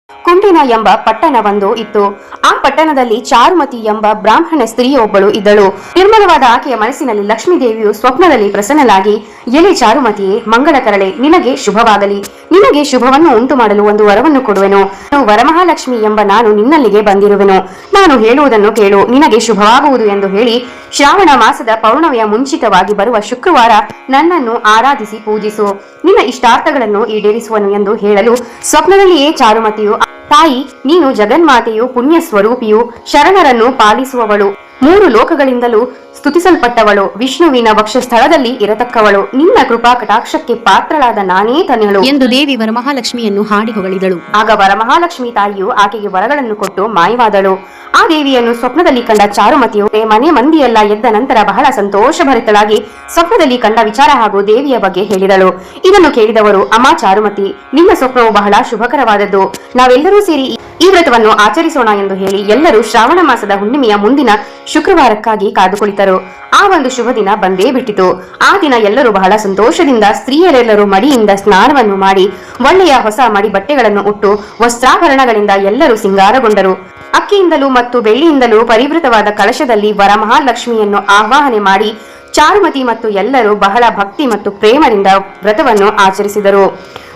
ಕುಂಟಿನ ಎಂಬ ಪಟ್ಟಣವೊಂದು ಇತ್ತು. ಆ ಪಟ್ಟಣದಲ್ಲಿ ಚಾರುಮತಿ ಎಂಬ ಬ್ರಾಹ್ಮಣ ಸ್ತ್ರೀಯೊಬ್ಬಳು ಇದ್ದಳು. ನಿರ್ಮಲವಾದ ಆಕೆಯ ಮನಸ್ಸಿನಲ್ಲಿ ಲಕ್ಷ್ಮೀದೇವಿಯು ಸ್ವಪ್ನದಲ್ಲಿ ಪ್ರಸನ್ನಲಾಗಿ, ಎಲೆ ಚಾರುಮತಿಯೇ, ಮಂಗಳಕರಳೆ, ನಿನಗೆ ಶುಭವಾಗಲಿ. ನಿನಗೆ ಶುಭವನ್ನು ಉಂಟು ಮಾಡಲು ಒಂದು ವರವನ್ನು ಕೊಡುವೆನು. ವರಮಹಾಲಕ್ಷ್ಮಿ ಎಂಬ ನಾನು ನಿನ್ನಲ್ಲಿಗೆ ಬಂದಿರುವೆನು. ನಾನು ಹೇಳುವುದನ್ನು ಕೇಳು, ನಿನಗೆ ಶುಭವಾಗುವುದು ಎಂದು ಹೇಳಿ, ಶ್ರಾವಣ ಮಾಸದ ಪೌರ್ಣಮಿಯ ಮುಂಚಿತವಾಗಿ ಬರುವ ಶುಕ್ರವಾರ ನನ್ನನ್ನು ಆರಾಧಿಸಿ ಪೂಜಿಸು. ನಿನ್ನ ಇಷ್ಟಾರ್ಥಗಳನ್ನು ಈಡೇರಿಸುವನು ಎಂದು ಹೇಳಲು, ಸ್ವಪ್ನದಲ್ಲಿಯೇ ಚಾರುಮತಿಯು, ತಾಯಿ, ನೀನು ಜಗನ್ಮಾತೆಯು, ಪುಣ್ಯ ಸ್ವರೂಪಿಯು, ಶರಣರನ್ನು ಪಾಲಿಸುವವಳು, 3 ಲೋಕಗಳಿಂದಲೂ ಸ್ತುತಿಸಲ್ಪಟ್ಟವಳು, ವಿಷ್ಣುವಿನ ವಕ್ಷಸ್ಥಳದಲ್ಲಿ ಇರತಕ್ಕವಳು, ನಿನ್ನ ಕೃಪಾ ಕಟಾಕ್ಷಕ್ಕೆ ಪಾತ್ರಳಾದ ನಾನೇ ಧನ್ಯಳು ಎಂದು ದೇವಿ ವರಮಹಾಲಕ್ಷ್ಮಿಯನ್ನು ಹಾಡಿ ಹೊಗಳಿದಳು. ಆಗ ವರಮಹಾಲಕ್ಷ್ಮಿ ತಾಯಿಯು ಆಕೆಗೆ ವರಗಳನ್ನು ಕೊಟ್ಟು ಮಾಯವಾದಳು. ಆ ದೇವಿಯನ್ನು ಸ್ವಪ್ನದಲ್ಲಿ ಕಂಡ ಚಾರುಮತಿಯು ಮನೆ ಮಂದಿಯೆಲ್ಲ ಎದ್ದ ನಂತರ ಬಹಳ ಸಂತೋಷಭರಿತಳಾಗಿ ಸ್ವಪ್ನದಲ್ಲಿ ಕಂಡ ವಿಚಾರ ಹಾಗೂ ದೇವಿಯ ಬಗ್ಗೆ ಹೇಳಿದಳು. ಇದನ್ನು ಕೇಳಿದವರು, ಅಮ್ಮ ಚಾರುಮತಿ, ನಿನ್ನ ಸ್ವಪ್ನವು ಬಹಳ ಶುಭಕರವಾದದ್ದು. ನಾವೆಲ್ಲರೂ ಸೇರಿ ಈ ವ್ರತವನ್ನು ಆಚರಿಸೋಣ ಎಂದು ಹೇಳಿ ಎಲ್ಲರೂ ಶ್ರಾವಣ ಮಾಸದ ಹುಣ್ಣಿಮೆಯ ಮುಂದಿನ ಶುಕ್ರವಾರಕ್ಕಾಗಿ ಕಾದು ಕುಳಿತರು. ಆ ಒಂದು ಶುಭ ದಿನ ಬಂದೇ ಬಿಟ್ಟಿತು. ಆ ದಿನ ಎಲ್ಲರೂ ಬಹಳ ಸಂತೋಷದಿಂದ ಸ್ತ್ರೀಯರೆಲ್ಲರೂ ಮಡಿಯಿಂದ ಸ್ನಾನವನ್ನು ಮಾಡಿ ಒಳ್ಳೆಯ ಹೊಸ ಮಡಿ ಬಟ್ಟೆಗಳನ್ನು ಉಟ್ಟು ವಸ್ತ್ರಾಭರಣಗಳಿಂದ ಎಲ್ಲರೂ ಸಿಂಗಾರಗೊಂಡರು. ಅಕ್ಕಿಯಿಂದಲೂ ಮತ್ತು ಬೆಳ್ಳಿಯಿಂದಲೂ ಪರಿವೃತವಾದ ಕಳಶದಲ್ಲಿ ವರಮಹಾಲಕ್ಷ್ಮಿಯನ್ನು ಆವಾಹನೆ ಮಾಡಿ ಚಾರುಮತಿ ಮತ್ತು ಎಲ್ಲರೂ ಬಹಳ ಭಕ್ತಿ ಮತ್ತು ಪ್ರೇಮದಿಂದ ವ್ರತವನ್ನು ಆಚರಿಸಿದರು.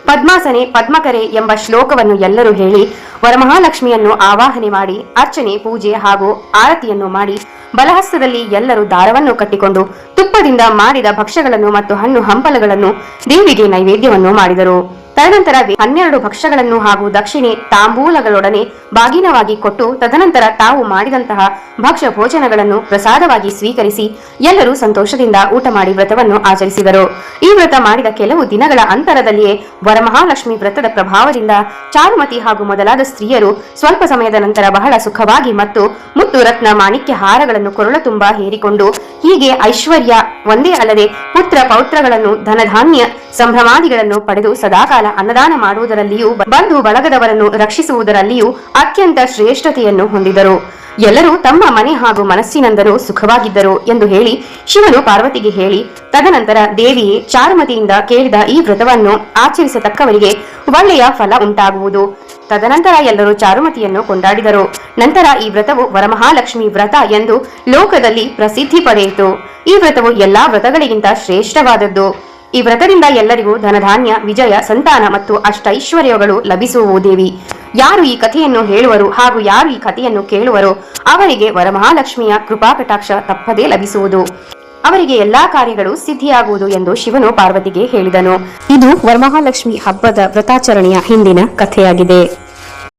ಪದ್ಮಾಸನೆ ಪದ್ಮಕರೆ ಎಂಬ ಶ್ಲೋಕವನ್ನು ಎಲ್ಲರೂ ಹೇಳಿ ವರಮಹಾಲಕ್ಷ್ಮಿಯನ್ನು ಆವಾಹನೆ ಮಾಡಿ ಅರ್ಚನೆ, ಪೂಜೆ ಹಾಗೂ ಆರತಿಯನ್ನು ಮಾಡಿ ಬಲಹಸ್ತದಲ್ಲಿ ಎಲ್ಲರೂ ದಾರವನ್ನು ಕಟ್ಟಿಕೊಂಡು ತುಪ್ಪದಿಂದ ಮಾಡಿದ ಭಕ್ಷ್ಯಗಳನ್ನು ಮತ್ತು ಹಣ್ಣು ಹಂಪಲಗಳನ್ನು ದೇವಿಗೆ ನೈವೇದ್ಯವನ್ನು ಮಾಡಿದರು. ತದನಂತರ 12 ಭಕ್ಷ್ಯಗಳನ್ನು ಹಾಗೂ ದಕ್ಷಿಣೆ ತಾಂಬೂಲಗಳೊಡನೆ ಬಾಗಿನವಾಗಿ ಕೊಟ್ಟು ತದನಂತರ ತಾವು ಮಾಡಿದಂತಹ ಭಕ್ಷ್ಯ ಭೋಜನಗಳನ್ನು ಪ್ರಸಾದವಾಗಿ ಸ್ವೀಕರಿಸಿ ಎಲ್ಲರೂ ಸಂತೋಷದಿಂದ ಊಟ ಮಾಡಿ ವ್ರತವನ್ನು ಆಚರಿಸಿದರು. ಈ ವ್ರತ ಮಾಡಿದ ಕೆಲವು ದಿನಗಳ ಅಂತರದಲ್ಲಿಯೇ ವರಮಹಾಲಕ್ಷ್ಮಿ ವ್ರತದ ಪ್ರಭಾವದಿಂದ ಚಾರುಮತಿ ಹಾಗೂ ಮೊದಲಾದ ಸ್ತ್ರೀಯರು ಸ್ವಲ್ಪ ಸಮಯದ ನಂತರ ಬಹಳ ಸುಖವಾಗಿ ಮತ್ತು ಮುತ್ತು ರತ್ನ ಮಾಣಿಕ್ಯ ಹಾರಗಳನ್ನು ಕೊರಳ ತುಂಬಾ ಹೇರಿಕೊಂಡು ಹೀಗೆ ಐಶ್ವರ್ಯ ಒಂದೇ ಅಲ್ಲದೆ ಪುತ್ರ ಪೌತ್ರಗಳನ್ನು ಧನಧಾನ್ಯ ಸಂಭ್ರಮಾದಿಗಳನ್ನು ಪಡೆದು ಸದಾಕಾಲ ಅನ್ನದಾನ ಮಾಡುವುದರಲ್ಲಿಯೂ ಬಂಧು ಬಳಗದವರನ್ನು ರಕ್ಷಿಸುವುದರಲ್ಲಿಯೂ ಅತ್ಯಂತ ಶ್ರೇಷ್ಠತೆಯನ್ನು ಹೊಂದಿದರು. ಎಲ್ಲರೂ ತಮ್ಮ ಮನೆ ಹಾಗೂ ಮನಸ್ಸಿನಿಂದಲೂ ಸುಖವಾಗಿದ್ದರು ಎಂದು ಹೇಳಿ ಶಿವನು ಪಾರ್ವತಿಗೆ ಹೇಳಿ, ತದನಂತರ ದೇವಿಯೇ, ಚಾರುಮತಿಯಿಂದ ಕೇಳಿದ ಈ ವ್ರತವನ್ನು ಆಚರಿಸತಕ್ಕವರಿಗೆ ಒಳ್ಳೆಯ ಫಲ ಉಂಟಾಗುವುದು. ತದನಂತರ ಎಲ್ಲರೂ ಚಾರುಮತಿಯನ್ನು ಕೊಂಡಾಡಿದರು. ನಂತರ ಈ ವ್ರತವು ವರಮಹಾಲಕ್ಷ್ಮಿ ವ್ರತ ಎಂದು ಲೋಕದಲ್ಲಿ ಪ್ರಸಿದ್ಧಿ ಪಡೆಯಿತು. ಈ ವ್ರತವು ಎಲ್ಲಾ ವ್ರತಗಳಿಗಿಂತ ಶ್ರೇಷ್ಠವಾದದ್ದು. ಈ ವ್ರತದಿಂದ ಎಲ್ಲರಿಗೂ ಧನಧಾನ್ಯ, ವಿಜಯ, ಸಂತಾನ ಮತ್ತು ಅಷ್ಟೈಶ್ವರ್ಯಗಳು ಲಭಿಸುವು. ದೇವಿ, ಯಾರು ಈ ಕಥೆಯನ್ನು ಹೇಳುವರು ಹಾಗೂ ಯಾರು ಈ ಕಥೆಯನ್ನು ಕೇಳುವರೋ ಅವರಿಗೆ ವರಮಹಾಲಕ್ಷ್ಮಿಯ ಕೃಪಾ ಕಟಾಕ್ಷ ತಪ್ಪದೇ ಲಭಿಸುವುದು. ಅವರಿಗೆ ಎಲ್ಲಾ ಕಾರ್ಯಗಳು ಸಿದ್ಧಿಯಾಗುವುದು ಎಂದು ಶಿವನು ಪಾರ್ವತಿಗೆ ಹೇಳಿದನು. ಇದು ವರಮಹಾಲಕ್ಷ್ಮಿ ಹಬ್ಬದ ವ್ರತಾಚರಣೆಯ ಹಿಂದಿನ ಕಥೆಯಾಗಿದೆ.